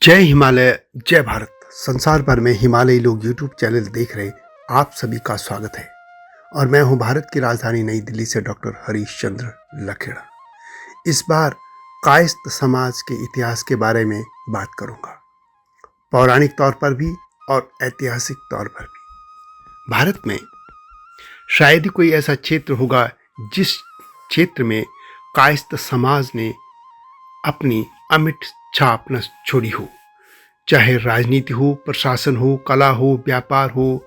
जय हिमालय, जय भारत। संसार भर में हिमालयी लोग यूट्यूब चैनल देख रहे आप सभी का स्वागत है और मैं हूं भारत की राजधानी नई दिल्ली से डॉक्टर हरीश चंद्र लखेड़ा। इस बार कायस्थ समाज के इतिहास के बारे में बात करूंगा, पौराणिक तौर पर भी और ऐतिहासिक तौर पर भी। भारत में शायद ही कोई ऐसा क्षेत्र होगा जिस क्षेत्र में कायस्थ समाज ने अपनी अमिट छाप न छोड़ी हो, चाहे राजनीति हो, प्रशासन हो, कला हो, व्यापार हो,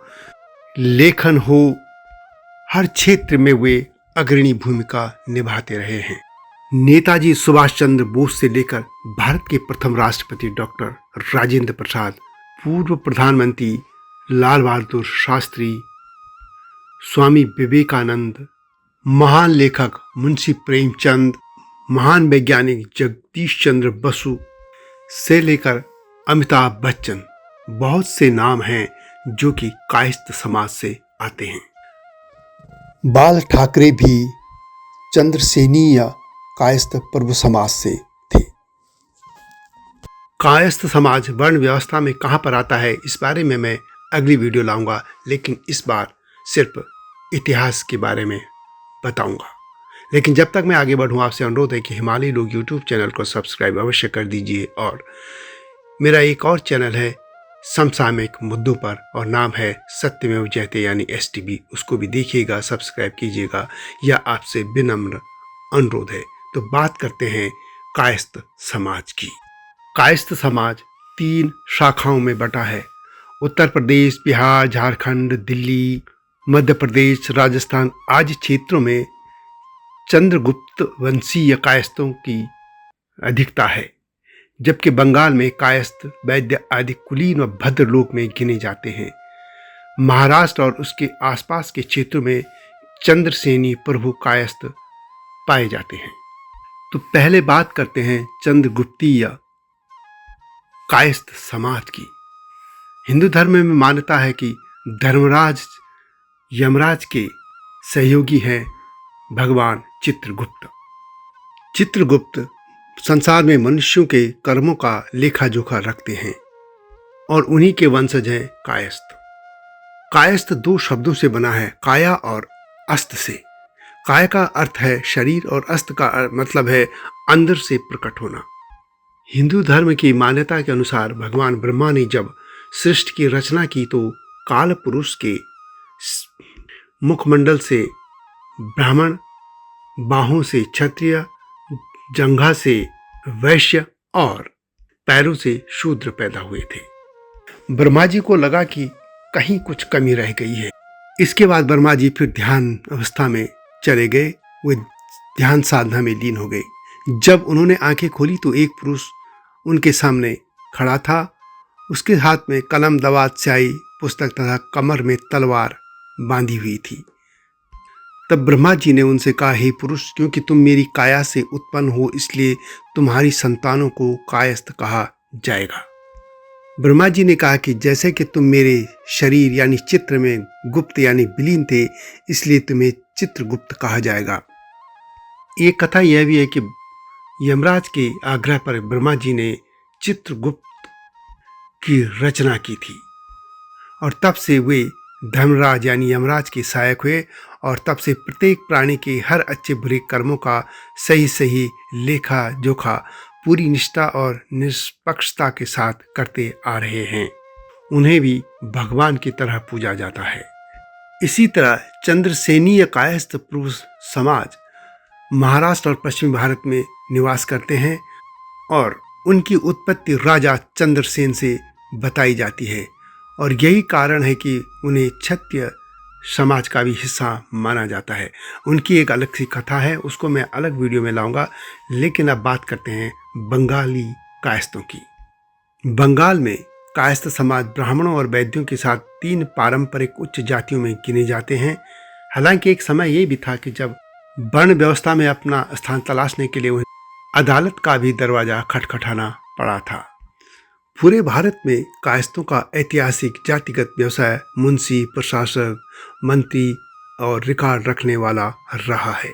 लेखन हो, हर क्षेत्र में वे अग्रणी भूमिका निभाते रहे हैं। नेताजी सुभाष चंद्र बोस से लेकर भारत के प्रथम राष्ट्रपति डॉक्टर राजेंद्र प्रसाद, पूर्व प्रधानमंत्री लाल बहादुर शास्त्री, स्वामी विवेकानंद, महान लेखक मुंशी प्रेमचंद, महान वैज्ञानिक जगदीश चंद्र बसु से लेकर अमिताभ बच्चन, बहुत से नाम हैं जो कि कायस्थ समाज से आते हैं। बाल ठाकरे भी चंद्रसेनीय कायस्थ प्रभु समाज से थे। कायस्थ समाज वर्ण व्यवस्था में कहां पर आता है, इस बारे में मैं अगली वीडियो लाऊंगा, लेकिन इस बार सिर्फ इतिहास के बारे में बताऊंगा। लेकिन जब तक मैं आगे बढ़ूं, आपसे अनुरोध है कि हिमालयी लोग यूट्यूब चैनल को सब्सक्राइब अवश्य कर दीजिए। और मेरा एक और चैनल है समसामयिक मुद्दों पर और नाम है सत्यमेव जयते यानी STB, उसको भी देखिएगा, सब्सक्राइब कीजिएगा, यह आपसे विनम्र अनुरोध है। तो बात करते हैं कायस्थ समाज की। कायस्थ समाज 3 शाखाओं में बटा है। उत्तर प्रदेश, बिहार, झारखंड, दिल्ली, मध्य प्रदेश, राजस्थान आदि क्षेत्रों में चंद्रगुप्त वंशीय कायस्थों की अधिकता है, जबकि बंगाल में कायस्थ, वैद्य आदि कुलीन व भद्र लोक में गिने जाते हैं। महाराष्ट्र और उसके आसपास के क्षेत्रों में चंद्रसेनी प्रभु कायस्थ पाए जाते हैं। तो पहले बात करते हैं चंद्रगुप्तीय कायस्थ समाज की। हिंदू धर्म में मान्यता है कि धर्मराज यमराज के सहयोगी हैं भगवान चित्रगुप्त। चित्रगुप्त संसार में मनुष्यों के कर्मों का लेखा जोखा रखते हैं और उन्हीं के वंशज हैं कायस्थ। कायस्थ 2 शब्दों से बना है, काया और अस्त से। काया का अर्थ है शरीर और अस्त का मतलब है अंदर से प्रकट होना। हिंदू धर्म की मान्यता के अनुसार भगवान ब्रह्मा ने जब सृष्टि की रचना की तो काल पुरुष के मुखमंडल से ब्राह्मण, बाहों से क्षत्रिय, जंघा से वैश्य और पैरों से शूद्र पैदा हुए थे। ब्रह्मा जी को लगा कि कहीं कुछ कमी रह गई है। इसके बाद ब्रह्मा जी फिर ध्यान अवस्था में चले गए, वे ध्यान साधना में लीन हो गए। जब उन्होंने आंखें खोली तो एक पुरुष उनके सामने खड़ा था। उसके हाथ में कलम, दवात, स्याही, पुस्तक तथा कमर में तलवार बांधी हुई थी। तब ब्रह्मा जी ने उनसे कहा, हे पुरुष, क्योंकि तुम मेरी काया से उत्पन्न हो इसलिए तुम्हारी संतानों को कायस्थ कहा जाएगा। ब्रह्मा जी ने कहा कि जैसे कि तुम मेरे शरीर यानी चित्र में गुप्त यानी विलीन थे, इसलिए तुम्हें चित्रगुप्त कहा जाएगा। एक कथा यह भी है कि यमराज के आग्रह पर ब्रह्मा जी ने चित्रगुप्त की रचना की थी और तब से वे धर्मराज यानी यमराज के सहायक हुए और तब से प्रत्येक प्राणी के हर अच्छे बुरे कर्मों का सही सही लेखा जोखा पूरी निष्ठा और निष्पक्षता के साथ करते आ रहे हैं। उन्हें भी भगवान की तरह पूजा जाता है। इसी तरह चंद्रसेनीय कायस्थ प्रभु समाज महाराष्ट्र और पश्चिमी भारत में निवास करते हैं और उनकी उत्पत्ति राजा चंद्रसेन से बताई जाती है और यही कारण है कि उन्हें क्षत्रिय समाज का भी हिस्सा माना जाता है। उनकी एक अलग सी कथा है, उसको मैं अलग वीडियो में लाऊंगा। लेकिन अब बात करते हैं बंगाली कायस्थों की। बंगाल में कायस्थ समाज ब्राह्मणों और वैद्यों के साथ 3 पारंपरिक उच्च जातियों में गिने जाते हैं। हालांकि एक समय ये भी था कि जब वर्ण व्यवस्था में अपना स्थान तलाशने के लिए उन्हें अदालत का भी दरवाजा खटखटाना पड़ा था। पूरे भारत में कायस्थों का ऐतिहासिक जातिगत व्यवसाय मुंशी, प्रशासक, मंत्री और रिकॉर्ड रखने वाला रहा है।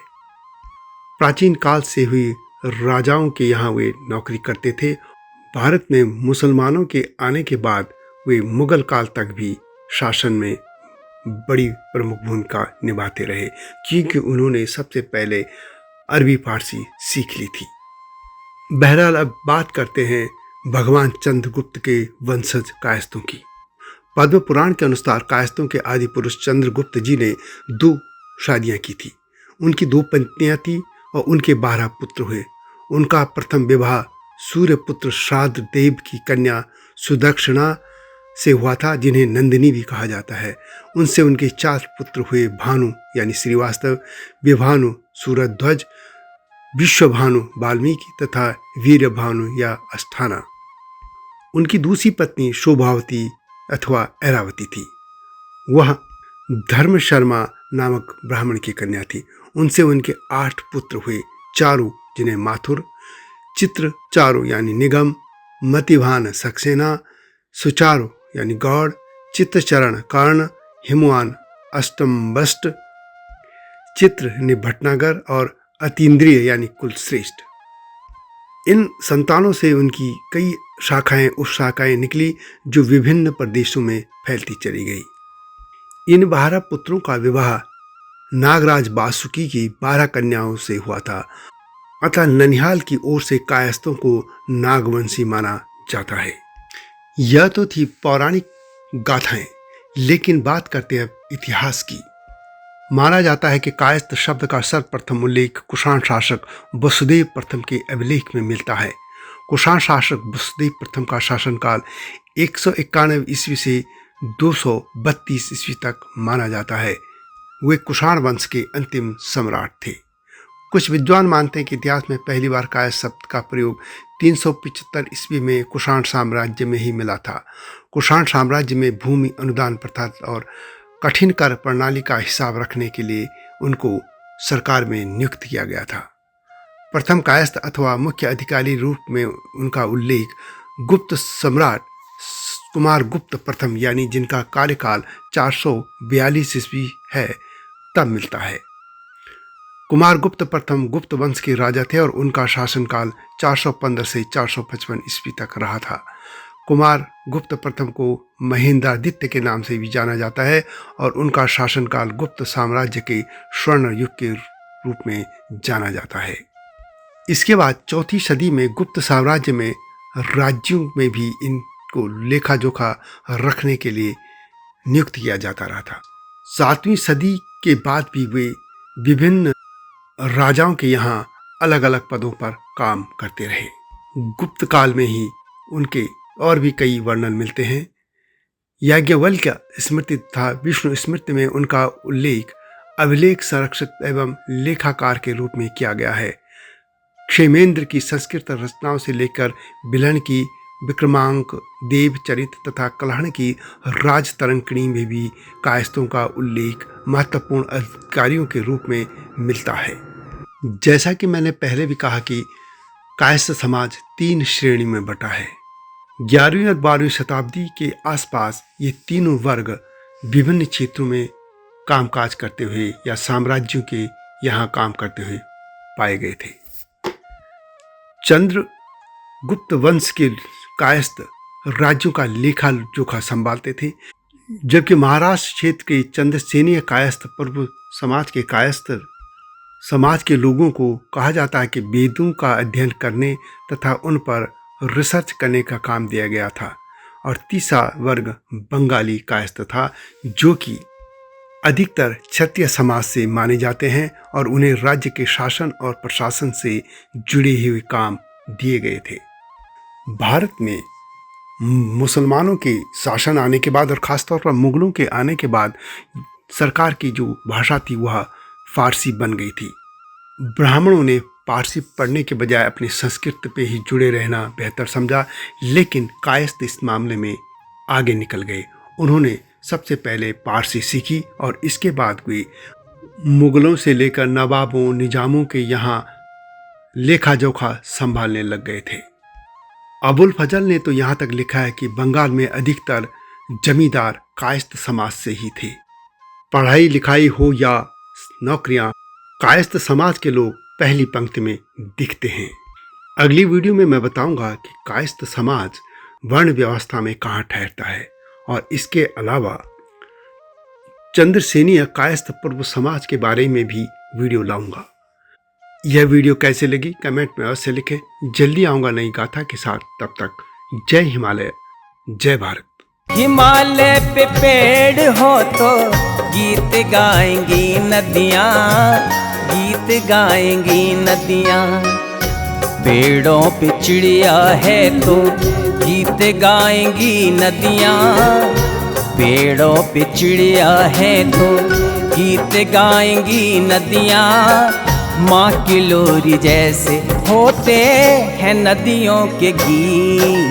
प्राचीन काल से हुई राजाओं के यहाँ वे नौकरी करते थे। भारत में मुसलमानों के आने के बाद वे मुगल काल तक भी शासन में बड़ी प्रमुख भूमिका निभाते रहे, क्योंकि उन्होंने सबसे पहले अरबी फारसी सीख ली थी। बहरहाल अब बात करते हैं भगवान चंद्रगुप्त के वंशज कायस्थों की। पद्म पुराण के अनुसार कायस्थों के आदि पुरुष चंद्रगुप्त जी ने 2 शादियां की थी। उनकी 2 पत्नियां थी और उनके 12 पुत्र हुए। उनका प्रथम विवाह सूर्यपुत्र श्राद्ध देव की कन्या सुदक्षिणा से हुआ था, जिन्हें नंदिनी भी कहा जाता है। उनसे उनके 4 पुत्र हुए, भानु यानी श्रीवास्तव, विभानु सूरध्वज, विश्वभानु वाल्मीकि तथा वीरभानु या अष्टाना। उनकी दूसरी पत्नी शोभावती अथवा ऐरावती थी। वह धर्म शर्मा नामक ब्राह्मण की कन्या थी। उनसे उनके 8 पुत्र हुए, चारु जिन्हें माथुर, चित्र चारु यानी निगम, मतिभान सक्सेना, सुचारु यानी गौड़, चित्रचरण कर्ण, हिमवान अष्टमबष्ट, चित्र यानी भटनागर और अतीन्द्रिय यानी कुलश्रेष्ठ। इन संतानों से उनकी कई शाखाएं उपशाखाएं निकली, जो विभिन्न प्रदेशों में फैलती चली गई। इन 12 पुत्रों का विवाह नागराज वासुकी की 12 कन्याओं से हुआ था, अतः ननिहाल की ओर से कायस्थों को नागवंशी माना जाता है। यह तो थी पौराणिक गाथाएं, लेकिन बात करते हैं इतिहास की। माना जाता है कि कायस्थ शब्द का सर्वप्रथम उल्लेख कुषाण शासक वसुदेव प्रथम के अभिलेख में मिलता है। कुषाण शासक वसुदेव प्रथम का शासनकाल 191 ईस्वी से 232 ईस्वी तक माना जाता है। वे कुषाण वंश के अंतिम सम्राट थे। कुछ विद्वान मानते हैं कि इतिहास में पहली बार कायस्थ शब्द का प्रयोग 375 ईस्वी में कुषाण साम्राज्य में ही मिला था। कुषाण साम्राज्य में भूमि अनुदान प्रथा और कठिन कर प्रणाली का हिसाब रखने के लिए उनको सरकार में नियुक्त किया गया था। प्रथम कायस्थ अथवा मुख्य अधिकारी रूप में उनका उल्लेख गुप्त सम्राट कुमार गुप्त प्रथम यानी जिनका कार्यकाल 442 ईस्वी है तब मिलता है। कुमार गुप्त प्रथम गुप्त वंश के राजा थे और उनका शासनकाल 415 से 455 ईस्वी तक रहा था। कुमार गुप्त प्रथम को महेंद्रादित्य के नाम से भी जाना जाता है और उनका शासनकाल गुप्त साम्राज्य के स्वर्ण युग के रूप में जाना जाता है। इसके बाद 4वीं सदी में गुप्त साम्राज्य में राज्यों में भी इनको लेखा जोखा रखने के लिए नियुक्त किया जाता रहा था। 7वीं सदी के बाद भी वे विभिन्न राजाओं के यहाँ अलग अलग पदों पर काम करते रहे। गुप्त काल में ही उनके और भी कई वर्णन मिलते हैं। याज्ञवल्क्य स्मृति तथा विष्णु स्मृति में उनका उल्लेख अभिलेख संरक्षक एवं लेखाकार के रूप में किया गया है। क्षेमेंद्र की संस्कृत रचनाओं से लेकर बिल्हण की विक्रमांक, देवचरित तथा कल्हण की राजतरंगिणी में भी कायस्थों का उल्लेख महत्वपूर्ण अधिकारियों के रूप में मिलता है। जैसा कि मैंने पहले भी कहा कि कायस्थ समाज 3 श्रेणी में बटा है। 11वीं और 12वीं शताब्दी के आसपास ये तीनों वर्ग विभिन्न क्षेत्रों में कामकाज करते हुए या साम्राज्यों के यहाँ काम करते हुए पाए गए थे। चंद्रगुप्त वंश के कायस्थ राज्यों का लेखा जोखा संभालते थे, जबकि महाराष्ट्र क्षेत्र के चंद्रसेनीय कायस्थ पूर्व समाज के कायस्थ समाज के लोगों को कहा जाता है कि वेदों का अध्ययन करने तथा उन पर रिसर्च करने का काम दिया गया था। और तीसरा वर्ग बंगाली कायस्थ था, जो कि अधिकतर क्षत्रिय समाज से माने जाते हैं और उन्हें राज्य के शासन और प्रशासन से जुड़े हुए काम दिए गए थे। भारत में मुसलमानों के शासन आने के बाद और ख़ासतौर पर मुगलों के आने के बाद सरकार की जो भाषा थी वह फारसी बन गई थी। ब्राह्मणों ने फारसी पढ़ने के बजाय अपनी संस्कृत पे ही जुड़े रहना बेहतर समझा, लेकिन कायस्थ इस मामले में आगे निकल गए। उन्होंने सबसे पहले फारसी सीखी और इसके बाद वे मुगलों से लेकर नवाबों निजामों के यहाँ लेखा जोखा संभालने लग गए थे। अबुल फजल ने तो यहाँ तक लिखा है कि बंगाल में अधिकतर जमींदार कायस्थ समाज से ही थे। पढ़ाई लिखाई हो या नौकरियां, कायस्थ समाज के लोग पहली पंक्ति में दिखते हैं। अगली वीडियो में मैं बताऊंगा कि कायस्थ समाज वर्ण व्यवस्था में कहाँ ठहरता है और इसके अलावा चंद्रसेनीय कायस्थ पूर्व समाज के बारे में भी वीडियो लाऊंगा। यह वीडियो कैसे लगी कमेंट में अवश्य लिखें। जल्दी आऊंगा नई गाथा के साथ, तब तक जय हिमालय, जय भारत। हिमालय पे पेड़ हो तो गीत गाएंगी नदियाँ, गीत गाएंगी नदियाँ। पेड़ों पे चिड़िया है तो गीत गाएंगी नदियाँ, पेड़ों पे चिड़िया है तो गीत गाएंगी नदियाँ। माँ की लोरी जैसे होते हैं नदियों के गीत।